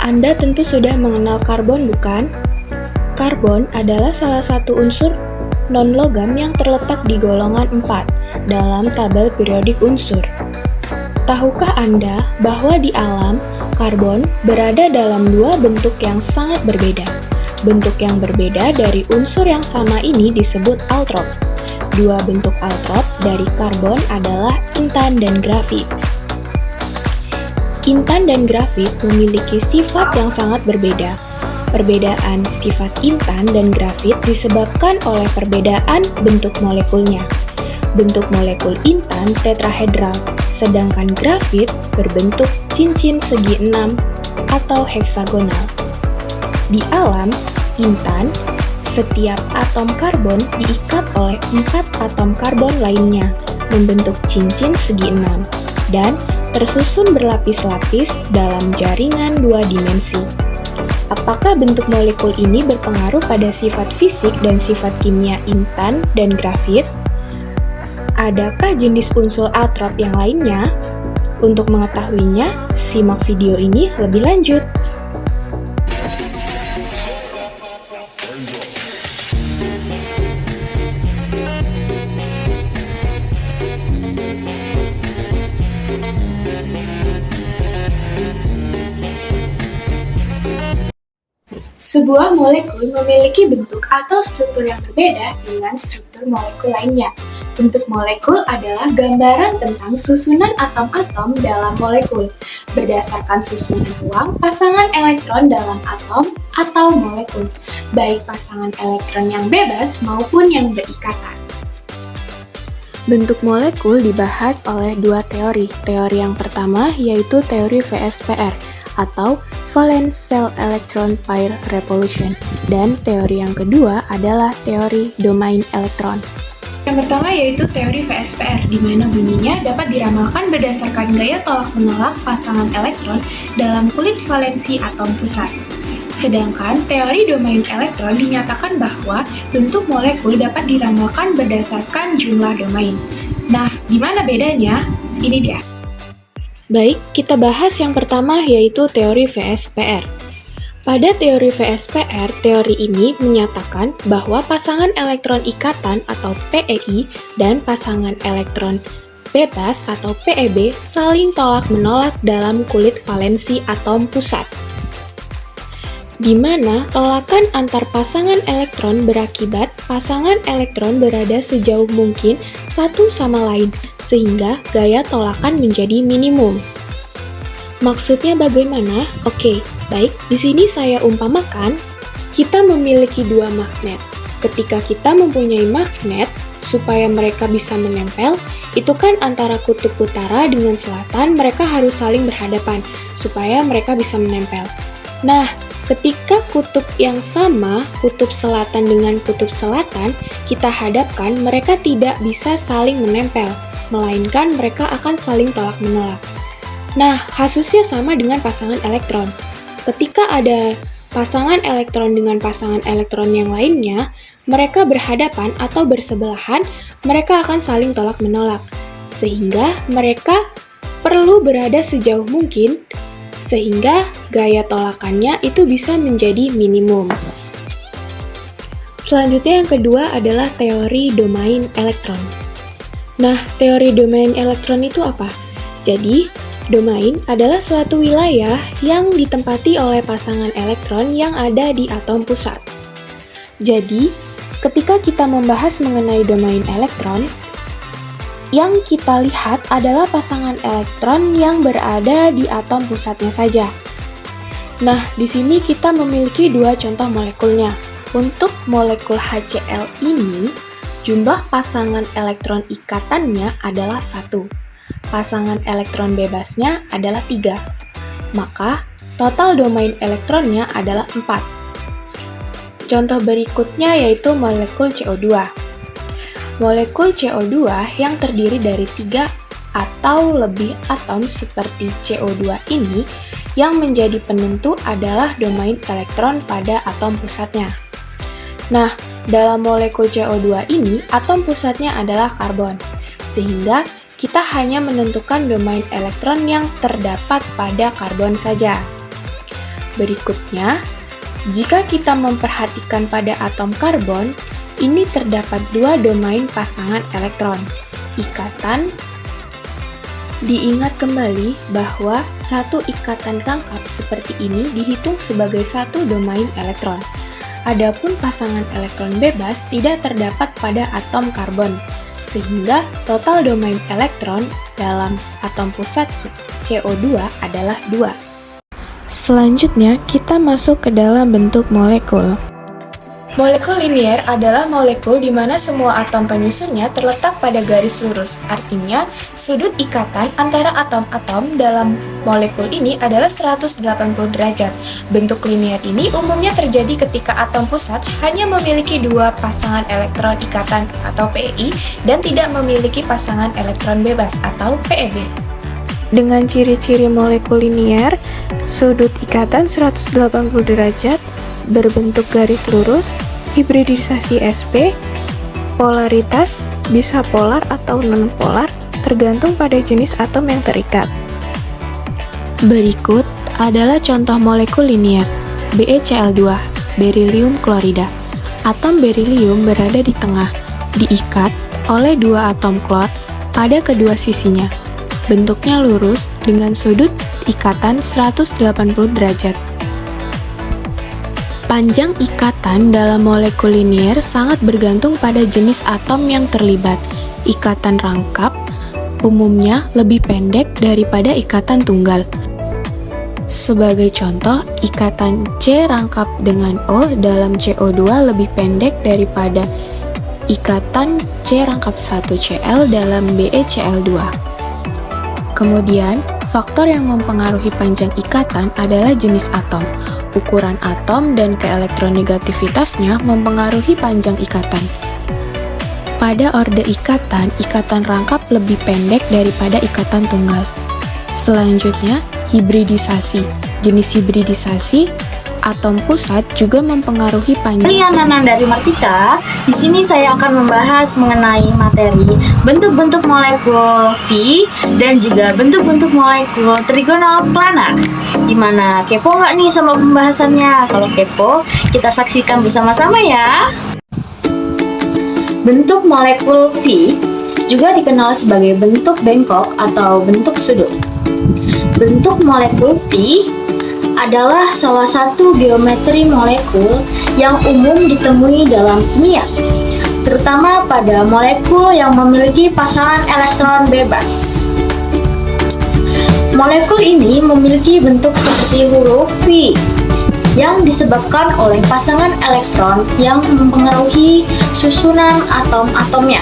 Anda tentu sudah mengenal karbon, bukan? Karbon adalah salah satu unsur non-logam yang terletak di golongan 4 dalam tabel periodik unsur. Tahukah Anda bahwa di alam, karbon berada dalam dua bentuk yang sangat berbeda? Bentuk yang berbeda dari unsur yang sama ini disebut altrop. Dua bentuk altrop dari karbon adalah intan dan grafit. Intan dan grafit memiliki sifat yang sangat berbeda. Perbedaan sifat intan dan grafit disebabkan oleh perbedaan bentuk molekulnya. Bentuk molekul intan tetrahedral, sedangkan grafit berbentuk cincin segi 6 atau heksagonal. Di alam, intan, setiap atom karbon diikat oleh 4 atom karbon lainnya, membentuk cincin segi 6, dan tersusun berlapis-lapis dalam jaringan 2 dimensi. Apakah bentuk molekul ini berpengaruh pada sifat fisik dan sifat kimia intan dan grafit? Adakah jenis unsur altrop yang lainnya? Untuk mengetahuinya, simak video ini lebih lanjut. Sebuah molekul memiliki bentuk atau struktur yang berbeda dengan struktur molekul lainnya. Bentuk molekul adalah gambaran tentang susunan atom-atom dalam molekul. Berdasarkan susunan ruang, pasangan elektron dalam atom atau molekul, baik pasangan elektron yang bebas maupun yang berikatan. Bentuk molekul dibahas oleh dua teori. Teori yang pertama yaitu teori VSPR atau Valence Shell Electron Pair Repulsion, dan teori yang kedua adalah teori domain elektron. Yang pertama yaitu teori VSPR, di mana bunyinya dapat diramalkan berdasarkan gaya tolak-menolak pasangan elektron dalam kulit valensi atom pusat. Sedangkan teori domain elektron dinyatakan bahwa bentuk molekul dapat diramalkan berdasarkan jumlah domain. Nah, gimana bedanya? Ini dia. Baik, kita bahas yang pertama yaitu teori VSPR. Pada teori VSPR, teori ini menyatakan bahwa pasangan elektron ikatan atau PEI dan pasangan elektron bebas atau PEB saling tolak-menolak dalam kulit valensi atom pusat, di mana tolakan antar pasangan elektron berakibat pasangan elektron berada sejauh mungkin satu sama lain, sehingga gaya tolakan menjadi minimum. Maksudnya bagaimana? Oke, baik, di sini saya umpamakan, kita memiliki dua magnet. Ketika kita mempunyai magnet, supaya mereka bisa menempel, itu kan antara kutub utara dengan selatan, mereka harus saling berhadapan, supaya mereka bisa menempel. Nah, ketika kutub yang sama, kutub selatan dengan kutub selatan, kita hadapkan, mereka tidak bisa saling menempel, melainkan mereka akan saling tolak-menolak. Nah, kasusnya sama dengan pasangan elektron. Ketika ada pasangan elektron dengan pasangan elektron yang lainnya, mereka berhadapan atau bersebelahan, mereka akan saling tolak-menolak. Sehingga mereka perlu berada sejauh mungkin, sehingga gaya tolakannya itu bisa menjadi minimum. Selanjutnya yang kedua adalah teori domain elektron. Nah, teori domain elektron itu apa? Jadi, domain adalah suatu wilayah yang ditempati oleh pasangan elektron yang ada di atom pusat. Jadi, ketika kita membahas mengenai domain elektron, yang kita lihat adalah pasangan elektron yang berada di atom pusatnya saja. Nah, di sini kita memiliki dua contoh molekulnya. Untuk molekul HCl ini, jumlah pasangan elektron ikatannya adalah 1. Pasangan elektron bebasnya adalah 3. Maka, total domain elektronnya adalah 4. Contoh berikutnya yaitu molekul CO2. Molekul CO2 yang terdiri dari 3 atau lebih atom seperti CO2 ini, yang menjadi penentu adalah domain elektron pada atom pusatnya. Nah, dalam molekul CO2 ini, atom pusatnya adalah karbon, sehingga kita hanya menentukan domain elektron yang terdapat pada karbon saja. Berikutnya, jika kita memperhatikan pada atom karbon, ini terdapat dua domain pasangan elektron, ikatan. Diingat kembali bahwa satu ikatan rangkap seperti ini dihitung sebagai satu domain elektron. Adapun pasangan elektron bebas tidak terdapat pada atom karbon, sehingga total domain elektron dalam atom pusat CO2 adalah 2. Selanjutnya, kita masuk ke dalam bentuk molekul. Molekul linier adalah molekul di mana semua atom penyusunnya terletak pada garis lurus. Artinya, sudut ikatan antara atom-atom dalam molekul ini adalah 180 derajat. Bentuk linier ini umumnya terjadi ketika atom pusat hanya memiliki dua pasangan elektron ikatan atau PEI dan tidak memiliki pasangan elektron bebas atau PEB. Dengan ciri-ciri molekul linier, sudut ikatan 180 derajat, berbentuk garis lurus, hibridisasi sp, polaritas bisa polar atau non-polar tergantung pada jenis atom yang terikat. Berikut adalah contoh molekul linier, BeCl2, berilium klorida. Atom berilium berada di tengah, diikat oleh dua atom klor pada kedua sisinya. Bentuknya lurus dengan sudut ikatan 180 derajat. Panjang ikatan dalam molekul linier sangat bergantung pada jenis atom yang terlibat. Ikatan rangkap umumnya lebih pendek daripada ikatan tunggal. Sebagai contoh, ikatan C rangkap dengan O dalam CO2 lebih pendek daripada ikatan C rangkap 1Cl dalam BeCl2. Kemudian, faktor yang mempengaruhi panjang ikatan adalah jenis atom. Ukuran atom dan keelektronegativitasnya mempengaruhi panjang ikatan. Pada orde ikatan, ikatan rangkap lebih pendek daripada ikatan tunggal. Selanjutnya, hibridisasi. Jenis hibridisasi atom pusat juga mempengaruhi panjang. Saya Nanan dari Martika. Di sini saya akan membahas mengenai materi bentuk-bentuk molekul V dan juga bentuk-bentuk molekul trigonal planar. Gimana? Kepo nggak nih sama pembahasannya? Kalau kepo, kita saksikan bersama-sama ya. Bentuk molekul V juga dikenal sebagai bentuk bengkok atau bentuk sudut. Bentuk molekul V adalah salah satu geometri molekul yang umum ditemui dalam kimia, terutama pada molekul yang memiliki pasangan elektron bebas. Molekul ini memiliki bentuk seperti huruf V yang disebabkan oleh pasangan elektron yang mempengaruhi susunan atom-atomnya.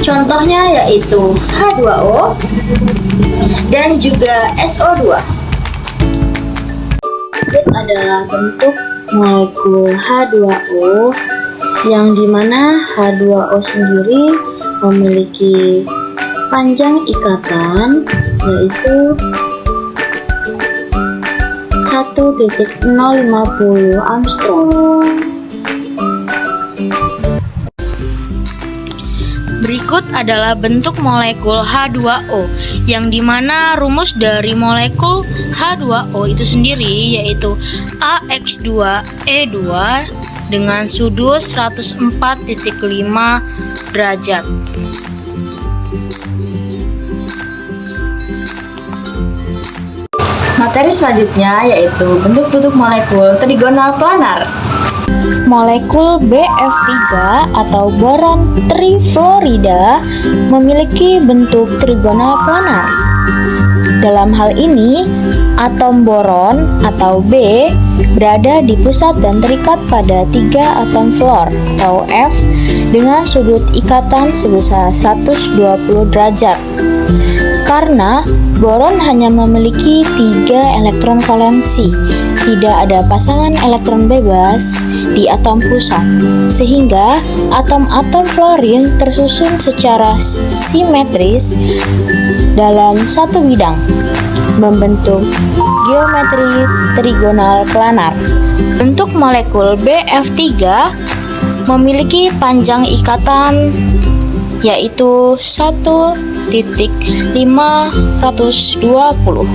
Contohnya yaitu H2O dan juga SO2. Ini adalah bentuk molekul H2O yang dimana H2O sendiri memiliki panjang ikatan yaitu 1,050 Armstrong. Berikut adalah bentuk molekul H2O, yang dimana rumus dari molekul H2O itu sendiri yaitu AX2E2 dengan sudut 104,5 derajat. Materi selanjutnya yaitu bentuk-bentuk molekul trigonal planar. Molekul BF3 atau boron trifluorida memiliki bentuk trigonal planar. Dalam hal ini, atom boron atau B berada di pusat dan terikat pada 3 atom fluor atau F dengan sudut ikatan sebesar 120 derajat. Karena boron hanya memiliki 3 elektron valensi, tidak ada pasangan elektron bebas di atom pusat, sehingga atom-atom fluorin tersusun secara simetris dalam satu bidang, membentuk geometri trigonal planar. Bentuk molekul BF3 memiliki panjang ikatan yaitu 1,520.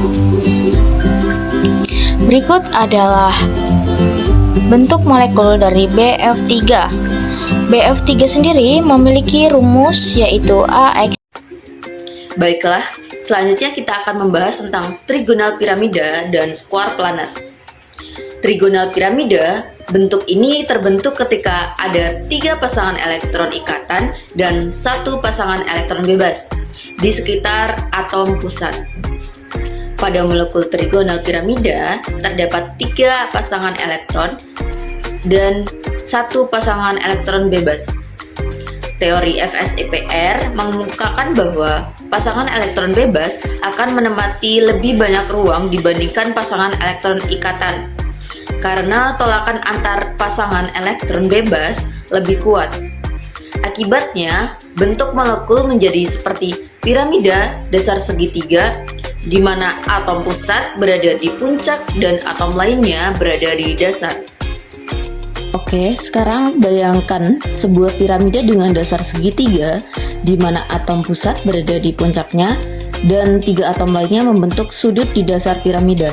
Berikut adalah bentuk molekul dari BF3. BF3 sendiri memiliki rumus yaitu AX. Baiklah, selanjutnya kita akan membahas tentang trigonal piramida dan square planar. Trigonal piramida, bentuk ini terbentuk ketika ada 3 pasangan elektron ikatan dan 1 pasangan elektron bebas di sekitar atom pusat. Pada molekul trigonal piramida, terdapat 3 pasangan elektron dan 1 pasangan elektron bebas. Teori FSEPR mengemukakan bahwa pasangan elektron bebas akan menempati lebih banyak ruang dibandingkan pasangan elektron ikatan, karena tolakan antar pasangan elektron bebas lebih kuat. Akibatnya, bentuk molekul menjadi seperti piramida dasar segitiga, di mana atom pusat berada di puncak dan atom lainnya berada di dasar. Oke, sekarang bayangkan sebuah piramida dengan dasar segitiga di mana atom pusat berada di puncaknya dan 3 atom lainnya membentuk sudut di dasar piramida.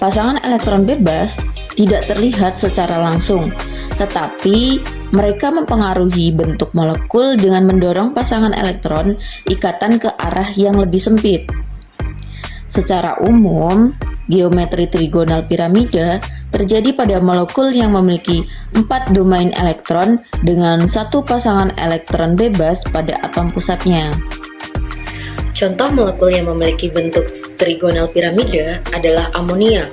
Pasangan elektron bebas tidak terlihat secara langsung, tetapi mereka mempengaruhi bentuk molekul dengan mendorong pasangan elektron ikatan ke arah yang lebih sempit. Secara umum, geometri trigonal piramida terjadi pada molekul yang memiliki 4 domain elektron dengan 1 pasangan elektron bebas pada atom pusatnya. Contoh molekul yang memiliki bentuk trigonal piramida adalah amonia.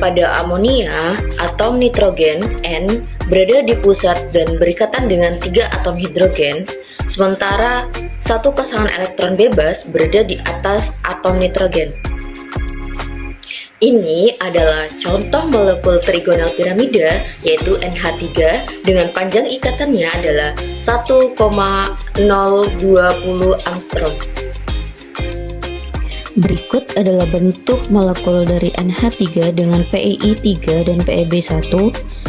Pada amonia, atom nitrogen N berada di pusat dan berikatan dengan 3 atom hidrogen, sementara 1 pasangan elektron bebas berada di atas atom nitrogen. Ini adalah contoh molekul trigonal piramida, yaitu NH3 dengan panjang ikatannya adalah 1,020 angstrom. Berikut adalah bentuk molekul dari NH3 dengan PiI3 dan PeB1.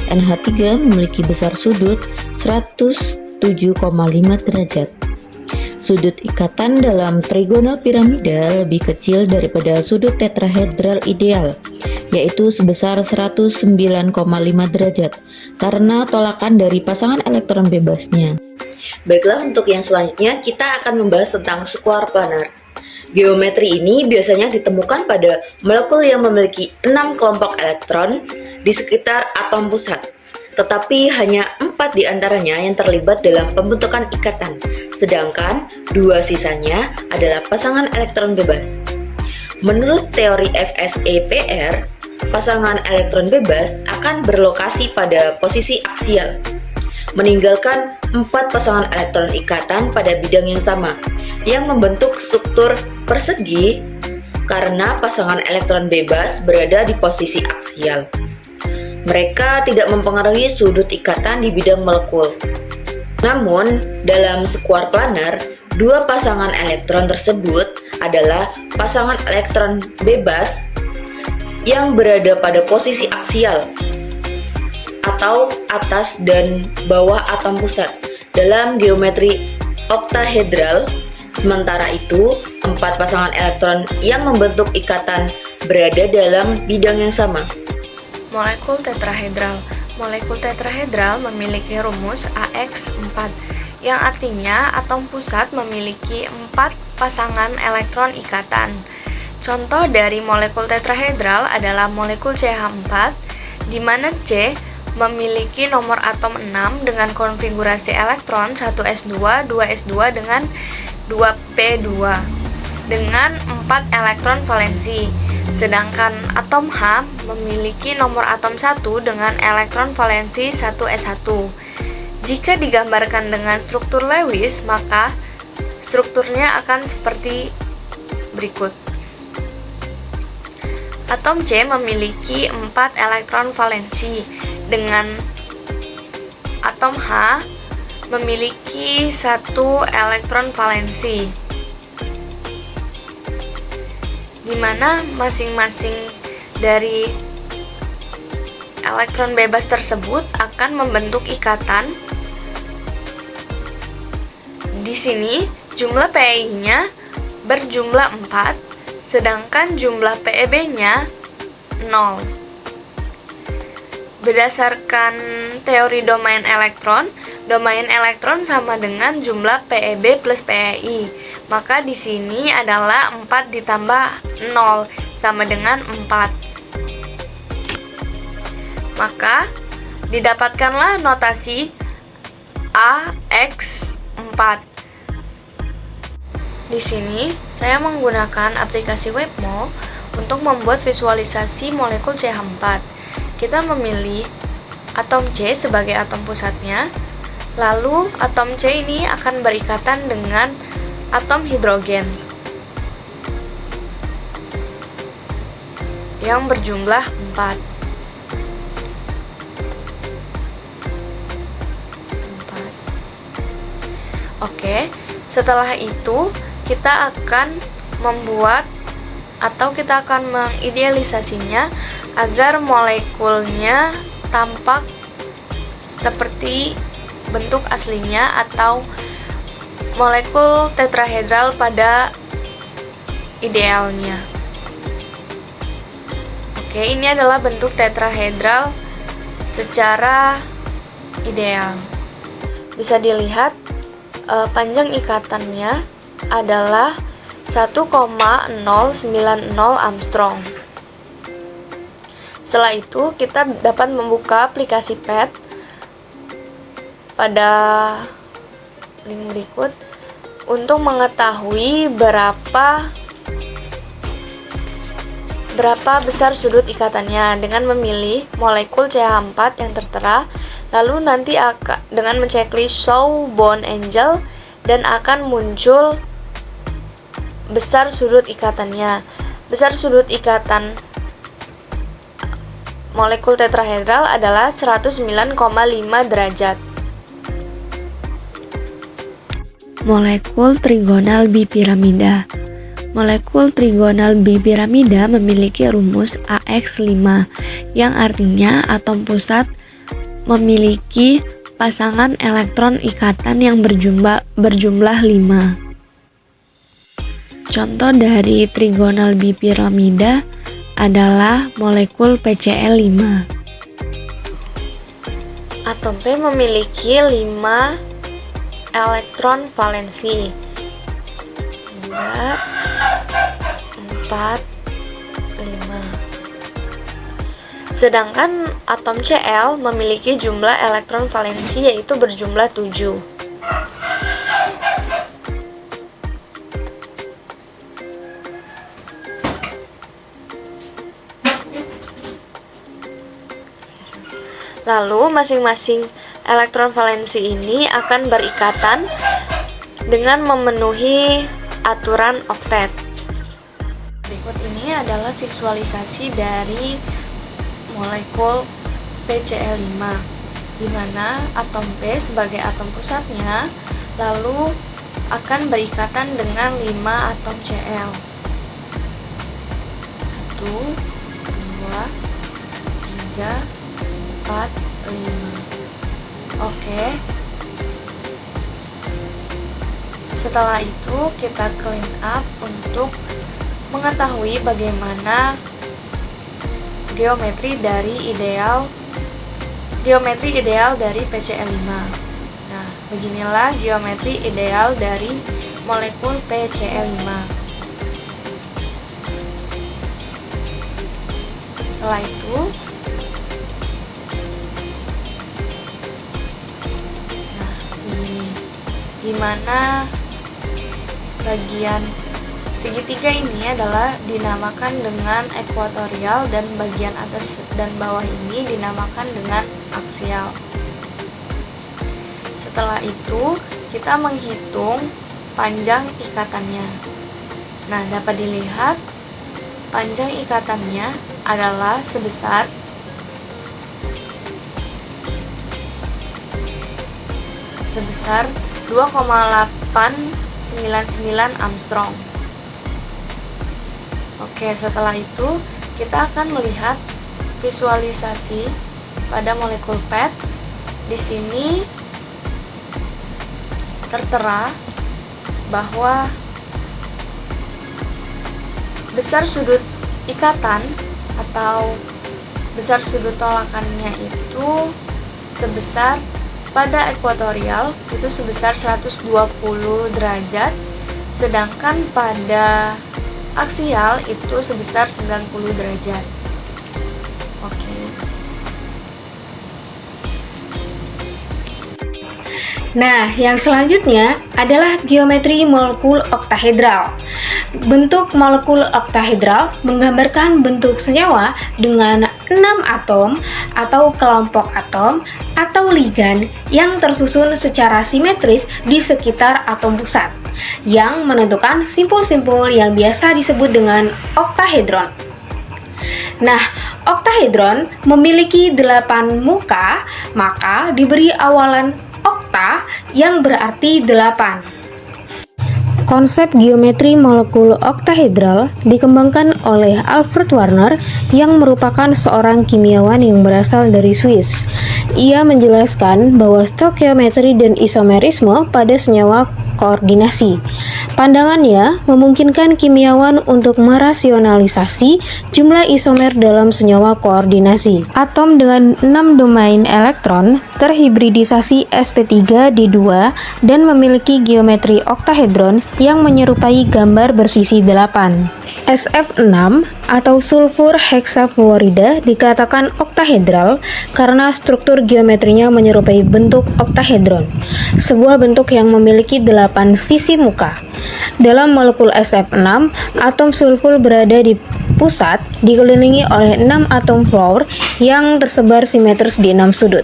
NH3 memiliki besar sudut 107,5 derajat. Sudut ikatan dalam trigonal piramida lebih kecil daripada sudut tetrahedral ideal, yaitu sebesar 109,5 derajat, karena tolakan dari pasangan elektron bebasnya. Baiklah, untuk yang selanjutnya kita akan membahas tentang square planar. Geometri ini biasanya ditemukan pada molekul yang memiliki 6 kelompok elektron di sekitar atom pusat, tetapi hanya 4 diantaranya yang terlibat dalam pembentukan ikatan, sedangkan 2 sisanya adalah pasangan elektron bebas. Menurut teori FSEPR, pasangan elektron bebas akan berlokasi pada posisi aksial, meninggalkan 4 pasangan elektron ikatan pada bidang yang sama, yang membentuk struktur persegi karena pasangan elektron bebas berada di posisi aksial. Mereka tidak mempengaruhi sudut ikatan di bidang molekul. Namun, dalam square planar, 2 pasangan elektron tersebut adalah pasangan elektron bebas yang berada pada posisi aksial atau atas dan bawah atom pusat dalam geometri oktahedral. Sementara itu, 4 pasangan elektron yang membentuk ikatan berada dalam bidang yang sama. Molekul tetrahedral. Molekul tetrahedral memiliki rumus AX4, yang artinya atom pusat memiliki 4 pasangan elektron ikatan. Contoh dari molekul tetrahedral adalah molekul CH4, di mana C memiliki nomor atom 6 dengan konfigurasi elektron 1s2, 2s2 dengan 2p2 dengan 4 elektron valensi. Sedangkan atom H memiliki nomor atom 1 dengan elektron valensi 1s1. Jika digambarkan dengan struktur Lewis, maka strukturnya akan seperti berikut. Atom C memiliki 4 elektron valensi, dengan atom H memiliki 1 elektron valensi, di mana masing-masing dari elektron bebas tersebut akan membentuk ikatan. Di sini jumlah PeI-nya berjumlah 4, sedangkan jumlah PeB-nya 0. Berdasarkan teori domain elektron sama dengan jumlah PeB plus PeI. Maka di sini adalah 4 ditambah 0 sama dengan 4. Maka didapatkanlah notasi AX4. Di sini saya menggunakan aplikasi Webmo untuk membuat visualisasi molekul CH4. Kita memilih atom C sebagai atom pusatnya, lalu atom C ini akan berikatan dengan atom hidrogen yang berjumlah 4. Oke, setelah itu kita akan membuat atau kita akan mengidealisasinya agar molekulnya tampak seperti bentuk aslinya atau molekul tetrahedral pada idealnya. Oke, ini adalah bentuk tetrahedral secara ideal. Bisa dilihat panjang ikatannya adalah 1,090 Armstrong. Setelah itu kita dapat membuka aplikasi PET pada link berikut untuk mengetahui berapa besar sudut ikatannya dengan memilih molekul CH4 yang tertera, lalu nanti dengan menceklis Show Bond Angle dan akan muncul besar sudut ikatannya. Besar sudut ikatan molekul tetrahedral adalah 109,5 derajat. Molekul trigonal bipiramida. Molekul trigonal bipiramida memiliki rumus AX5 yang artinya atom pusat memiliki pasangan elektron ikatan yang berjumlah 5. Contoh dari trigonal bipiramida adalah molekul PCl5. Atom P memiliki 5 elektron valensi. 3, 4, 5. Sedangkan atom Cl memiliki jumlah elektron valensi yaitu berjumlah 7. Lalu masing-masing elektron valensi ini akan berikatan dengan memenuhi aturan oktet. Berikut ini adalah visualisasi dari molekul PCl5, di mana atom P sebagai atom pusatnya lalu akan berikatan dengan 5 atom Cl. 1, 2, 3, 4, 5. Oke. Setelah itu kita clean up untuk mengetahui bagaimana geometri ideal dari PCl5. Nah, beginilah geometri ideal dari molekul PCl5. Setelah itu di mana bagian segitiga ini adalah dinamakan dengan ekuatorial dan bagian atas dan bawah ini dinamakan dengan aksial. Setelah itu kita menghitung panjang ikatannya. Nah, dapat dilihat panjang ikatannya adalah sebesar 2,899 Armstrong. Oke, setelah itu kita akan melihat visualisasi pada molekul PET. Di sini tertera bahwa besar sudut ikatan atau besar sudut tolakannya itu sebesar, pada ekuatorial itu sebesar 120 derajat, sedangkan pada aksial itu sebesar 90 derajat. Oke. Nah, yang selanjutnya adalah geometri molekul oktahedral. Bentuk molekul oktahedral menggambarkan bentuk senyawa dengan 6 atom atau kelompok atom atau ligan yang tersusun secara simetris di sekitar atom pusat, yang menentukan simpul-simpul yang biasa disebut dengan oktahedron. Nah, oktahedron memiliki 8 muka, maka diberi awalan okta yang berarti 8. Konsep geometri molekul oktahedral dikembangkan oleh Alfred Warner yang merupakan seorang kimiawan yang berasal dari Swiss. Ia menjelaskan bahwa stoikiometri dan isomerisme pada senyawa koordinasi. Pandangannya memungkinkan kimiawan untuk merasionalisasi jumlah isomer dalam senyawa koordinasi. Atom dengan 6 domain elektron terhibridisasi sp3d2 dan memiliki geometri oktahedron yang menyerupai gambar bersisi 8. SF6 atau sulfur heksafluorida dikatakan oktahedral karena struktur geometrinya menyerupai bentuk oktahedron, sebuah bentuk yang memiliki 8 sisi muka. Dalam molekul SF6, atom sulfur berada di pusat dikelilingi oleh 6 atom fluor yang tersebar simetris di 6 sudut.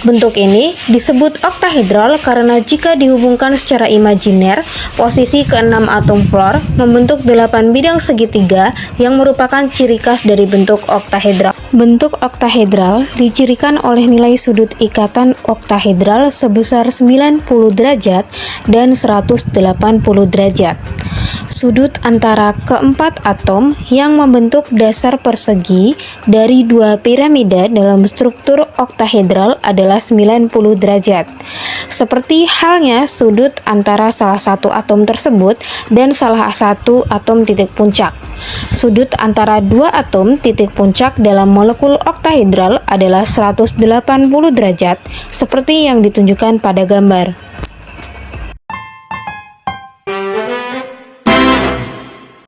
Bentuk ini disebut oktahedral karena jika dihubungkan secara imajiner, posisi ke-6 atom fluor membentuk 8 bidang segitiga yang merupakan ciri khas dari bentuk oktahedral. Bentuk oktahedral dicirikan oleh nilai sudut ikatan oktahedral sebesar 90 derajat dan 180 derajat. Sudut antara keempat atom yang membentuk dasar persegi dari dua piramida dalam struktur oktahedral adalah 90 derajat. Seperti halnya sudut antara salah satu atom tersebut dan salah satu atom titik puncak. Sudut antara dua atom titik puncak dalam molekul oktahedral adalah 180 derajat, seperti yang ditunjukkan pada gambar.